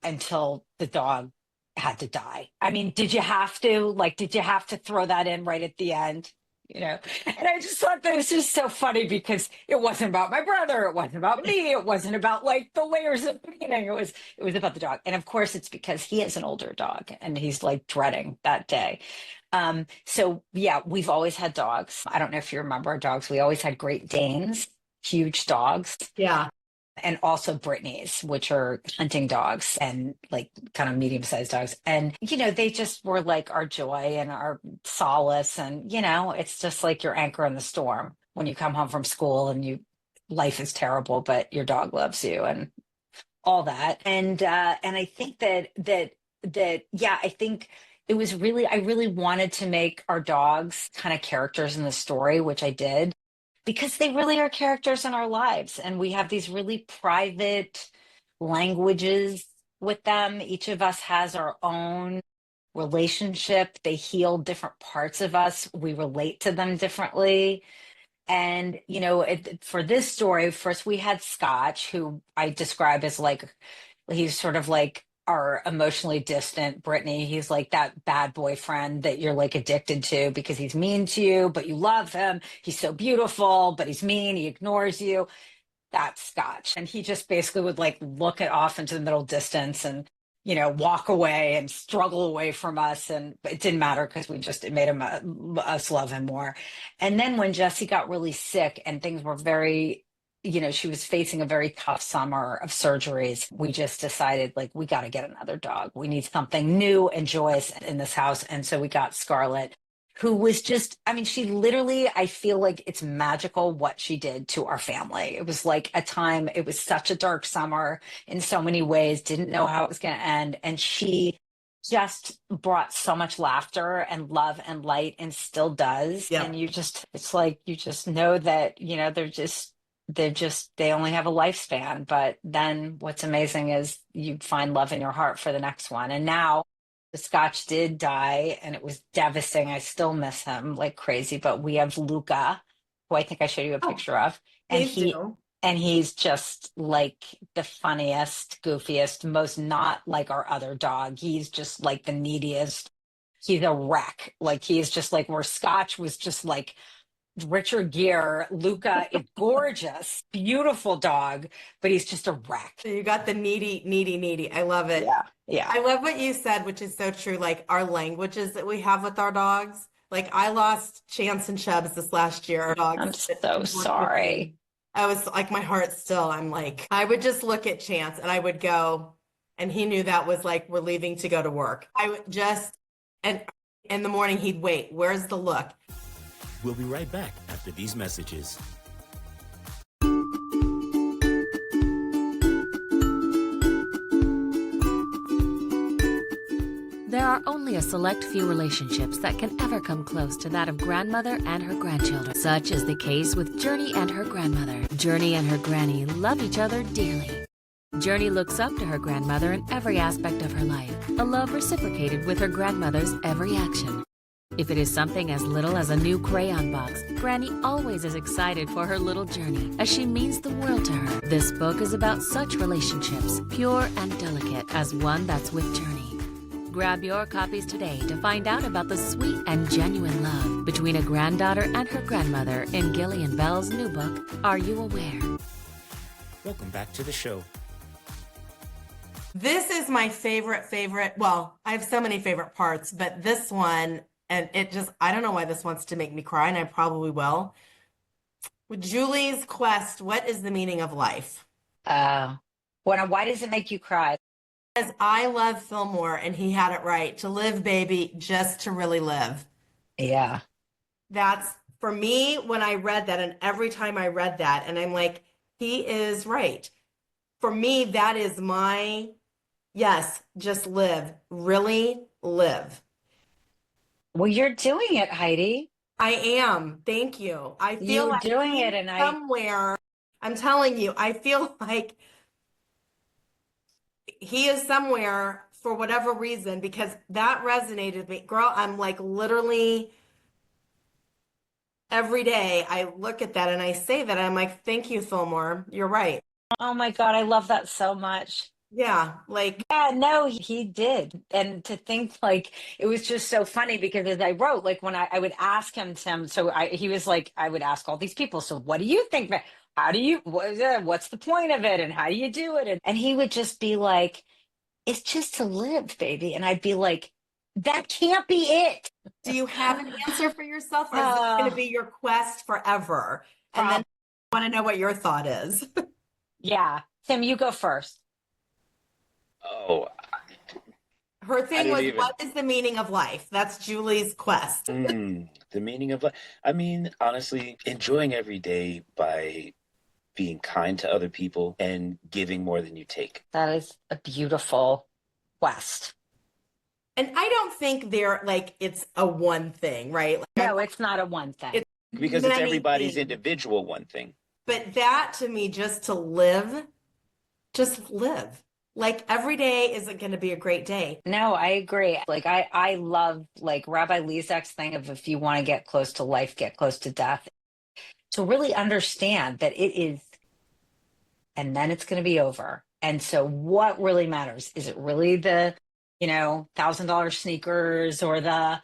Speaker 3: until the dog had to die. I mean, did you have to throw that in right at the end? And I just thought that was just so funny because it wasn't about my brother. It wasn't about me. It wasn't about like the layers of meaning. It was about the dog. And of course it's because he is an older dog and he's like dreading that day. So yeah, we've always had dogs. I don't know if you remember our dogs. We always had Great Danes, huge dogs.
Speaker 2: Yeah.
Speaker 3: And also Brittany's, which are hunting dogs and like kind of medium-sized dogs. And, they just were like our joy and our solace. And, it's just like your anchor in the storm when you come home from school and life is terrible, but your dog loves you and all that. And I think yeah, I think it was I really wanted to make our dogs kind of characters in the story, which I did, because they really are characters in our lives. And we have these really private languages with them. Each of us has our own relationship. They heal different parts of us. We relate to them differently. And, for this story, first we had Scotch, who I describe as like, he's sort of like our emotionally distant Brittany. He's like that bad boyfriend that you're like addicted to because he's mean to you, but you love him. He's so beautiful, but he's mean. He ignores you. That's Scotch. And he just basically would like look it off into the middle distance and, walk away and struggle away from us. And it didn't matter because it made us love him more. And then when Jessie got really sick and things were very, she was facing a very tough summer of surgeries, we just decided like, we got to get another dog. We need something new and joyous in this house. And so we got Scarlett, who was just, she literally, I feel like it's magical what she did to our family. It was like it was such a dark summer in so many ways, didn't know how it was going to end. And she just brought so much laughter and love and light and still does.
Speaker 2: Yeah.
Speaker 3: And it's like, you just know that, they only have a lifespan. But then what's amazing is you find love in your heart for the next one. And now the Scotch did die and it was devastating. I still miss him like crazy, but we have Luca, who I think I showed you a picture of. And he's just like the funniest, goofiest, most not like our other dog. He's just like the neediest. He's a wreck. Like he's just like where Scotch was just like Richard Gere. Luca is gorgeous, beautiful dog, but he's just a wreck.
Speaker 2: So you got the needy. I love it.
Speaker 3: Yeah.
Speaker 2: I love what you said, which is so true. Like our languages that we have with our dogs. Like I lost Chance and Chubbs this last year.
Speaker 3: I'm so sorry.
Speaker 2: I was like, my heart still, I'm like, I would just look at Chance and I would go, and he knew that was like, we're leaving to go to work. I would just, and in the morning he'd wait, where's the look?
Speaker 5: We'll be right back after these messages.
Speaker 6: There are only a select few relationships that can ever come close to that of grandmother and her grandchildren. Such is the case with Journey and her grandmother. Journey and her granny love each other dearly. Journey looks up to her grandmother in every aspect of her life, a love reciprocated with her grandmother's every action. If it is something as little as a new crayon box, Granny always is excited for her little Journey, as she means the world to her. This book is about such relationships, pure and delicate as one that's with Journey. Grab your copies today to find out about the sweet and genuine love between a granddaughter and her grandmother in Gillian Bell's new book, Are You Aware?
Speaker 5: Welcome back to the show.
Speaker 2: This is my favorite. Well, I have so many favorite parts, but this one, and I don't know why this wants to make me cry, and I probably will. With Julie's quest, what is the meaning of life?
Speaker 3: Why does it make you cry?
Speaker 2: Because I love Fillmore, and he had it right. To live, baby, just to really live.
Speaker 3: Yeah.
Speaker 2: That's for me when I read that, and every time I read that, and I'm like, he is right. For me, that is my, yes, just live, really live.
Speaker 3: Well, you're doing it, Heidi.
Speaker 2: I am. Thank you. I feel
Speaker 3: You're
Speaker 2: like
Speaker 3: doing it, and
Speaker 2: somewhere, I'm telling you, I feel like he is somewhere for whatever reason, because that resonated with me. Girl, I'm like literally every day I look at that and I say that. I'm like, thank you, Fillmore. You're right.
Speaker 3: oh my God, I love that so much.
Speaker 2: Yeah, like,
Speaker 3: Yeah, no, he did. And to think like it was just so funny because as I wrote, like when I would ask him, Tim, he was like, I would ask all these people, so what do you think? How do you, what's the point of it? And how do you do it? And he would just be like, it's just to live, baby. And I'd be like, that can't be it.
Speaker 2: do you have an answer for yourself, or is this going to
Speaker 3: Uh,
Speaker 2: be your quest forever? And then I want to know what your thought is.
Speaker 3: yeah. Tim, you go first.
Speaker 1: Oh,
Speaker 2: Her
Speaker 1: I
Speaker 2: thing
Speaker 1: don't
Speaker 2: was,
Speaker 1: even.
Speaker 2: what is the meaning of life? That's Julie's quest.
Speaker 1: The meaning of life. I mean, honestly, enjoying every day by being kind to other people and giving more than you take.
Speaker 3: That is a beautiful quest.
Speaker 2: And I don't think they're like it's a one thing, right? Like,
Speaker 3: No, it's not a one thing.
Speaker 2: it's
Speaker 1: Because it's
Speaker 2: many
Speaker 1: everybody's
Speaker 2: things.
Speaker 1: individual one thing.
Speaker 2: But that to me, just to live, just live. Like every day isn't going to be a great day.
Speaker 3: No, I agree. Like I love like Rabbi Lizak's thing of if you want to get close to life, get close to death. To really understand that it is, and then it's going to be over. And so what really matters? Is it really the, $1,000 sneakers or the,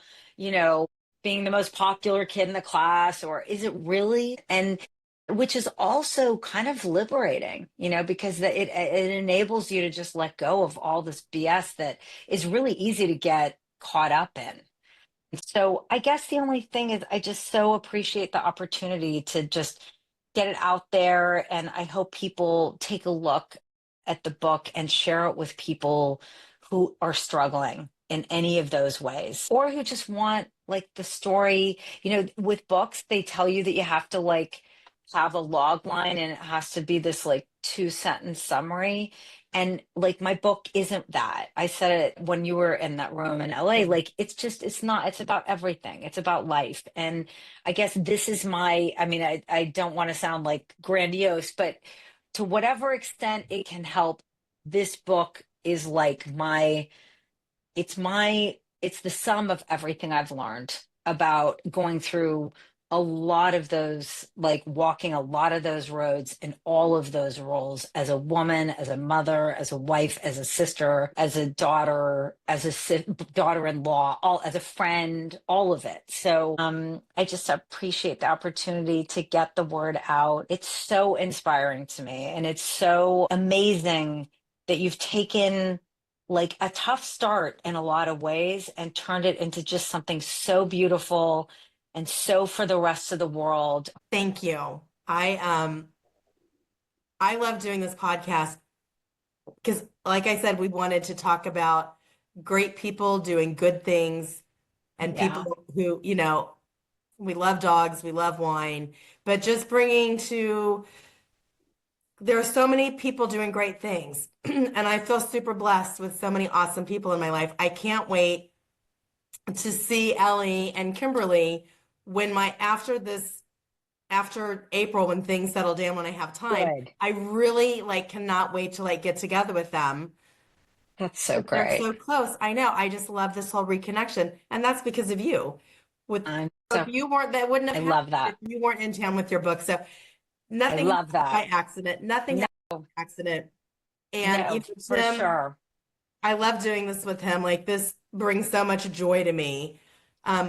Speaker 3: being the most popular kid in the class, or is it really? And which is also kind of liberating, because it enables you to just let go of all this BS that is really easy to get caught up in. So I guess the only thing is I just so appreciate the opportunity to just get it out there. And I hope people take a look at the book and share it with people who are struggling in any of those ways, or who just want like the story. With books, they tell you that you have to like have a log line and it has to be this like 2-sentence summary. And like my book isn't that. I said it when you were in that room in LA, like it's not, it's about everything. It's about life. And I guess this is I don't want to sound like grandiose, but to whatever extent it can help, this book is like it's the sum of everything I've learned about going through a lot of those, like walking a lot of those roads in all of those roles as a woman, as a mother, as a wife, as a sister, as a daughter, as a daughter-in-law, all as a friend, all of it. So I just appreciate the opportunity to get the word out. It's so inspiring to me, and it's so amazing that you've taken like a tough start in a lot of ways and turned it into just something so beautiful and so for the rest of the world.
Speaker 2: Thank you. I love doing this podcast because, like I said, we wanted to talk about great people doing good things and
Speaker 3: Yeah.
Speaker 2: people who, we love dogs, we love wine, but just bringing there are so many people doing great things. And I feel super blessed with so many awesome people in my life. I can't wait to see Ellie and Kimberly after April, when things settle down, when I have time.
Speaker 3: Good.
Speaker 2: I really cannot wait to get together with them.
Speaker 3: That's so
Speaker 2: They're
Speaker 3: great.
Speaker 2: so close. I know. I just love this whole reconnection. And that's because of you. If you weren't, that wouldn't have
Speaker 3: I
Speaker 2: happened
Speaker 3: love that.
Speaker 2: if you weren't in town with your book. So
Speaker 3: I
Speaker 2: nothing
Speaker 3: love that.
Speaker 2: by accident. Nothing
Speaker 3: No.
Speaker 2: happened by accident. And
Speaker 3: No, for
Speaker 2: Tim,
Speaker 3: sure.
Speaker 2: I love doing this with him. Like this brings so much joy to me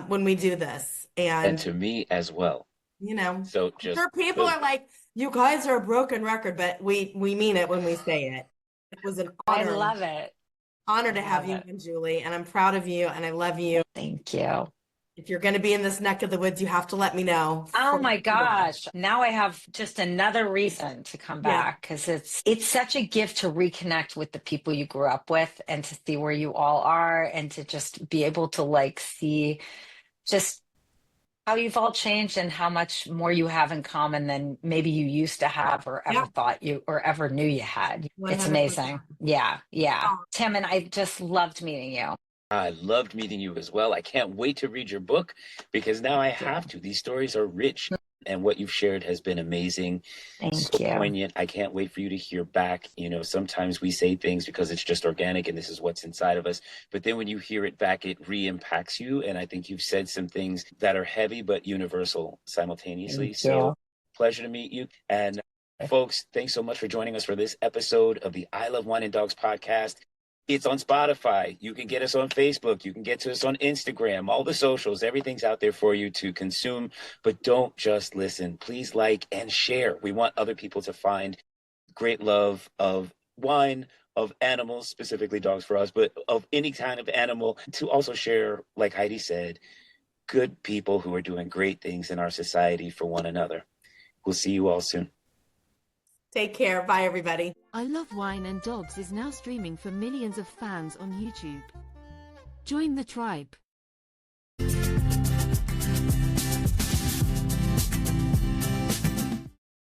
Speaker 2: when we do this.
Speaker 1: And
Speaker 2: And,
Speaker 1: to me as well.
Speaker 2: you know,
Speaker 1: So
Speaker 2: I'm
Speaker 1: just
Speaker 2: sure people
Speaker 1: boom.
Speaker 2: are like, you guys are a broken record, but we mean it when we say it. It was an
Speaker 3: I
Speaker 2: honor,
Speaker 3: love it.
Speaker 2: honor
Speaker 3: I
Speaker 2: to have
Speaker 3: love
Speaker 2: you
Speaker 3: it.
Speaker 2: on, Julie, and I'm proud of you and I love you.
Speaker 3: Thank you.
Speaker 2: If you're going to be in this neck of the woods, you have to let me know.
Speaker 3: Oh
Speaker 2: For
Speaker 3: my
Speaker 2: sure.
Speaker 3: gosh. Now I have just another reason to come
Speaker 2: Yeah.
Speaker 3: back because it's such a gift to reconnect with the people you grew up with and to see where you all are and to just be able to like see just how you've all changed and how much more you have in common than maybe you used to have or ever
Speaker 2: Yeah.
Speaker 3: thought you or ever knew you had. It's
Speaker 2: 100%.
Speaker 3: amazing. Yeah, yeah.
Speaker 2: Oh,
Speaker 3: Tim, and I just loved meeting you.
Speaker 1: I loved meeting you as well. I can't wait to read your book because now I
Speaker 3: Yeah.
Speaker 1: have to. These stories are rich, and what you've shared has been amazing, so
Speaker 3: Thank you.
Speaker 1: poignant. I can't wait for you to hear back. You know, sometimes we say things because it's just organic and this is what's inside of us. But then when you hear it back, it re-impacts you. And I think you've said some things that are heavy but universal simultaneously.
Speaker 3: Thank
Speaker 1: So
Speaker 3: you.
Speaker 1: pleasure to meet you. And folks, thanks so much for joining us for this episode of the I Love Wine and Dogs podcast. It's on Spotify. You can get us on Facebook. You can get to us on Instagram, all the socials. Everything's out there for you to consume, but don't just listen. Please like and share. We want other people to find great love of wine, of animals, specifically dogs for us, but of any kind of animal, to also share, like Heidi said, good people who are doing great things in our society for one another. We'll see you all soon.
Speaker 2: take care. Bye, everybody.
Speaker 6: I Love Wine and Dogs is now streaming for millions of fans on YouTube. Join the tribe.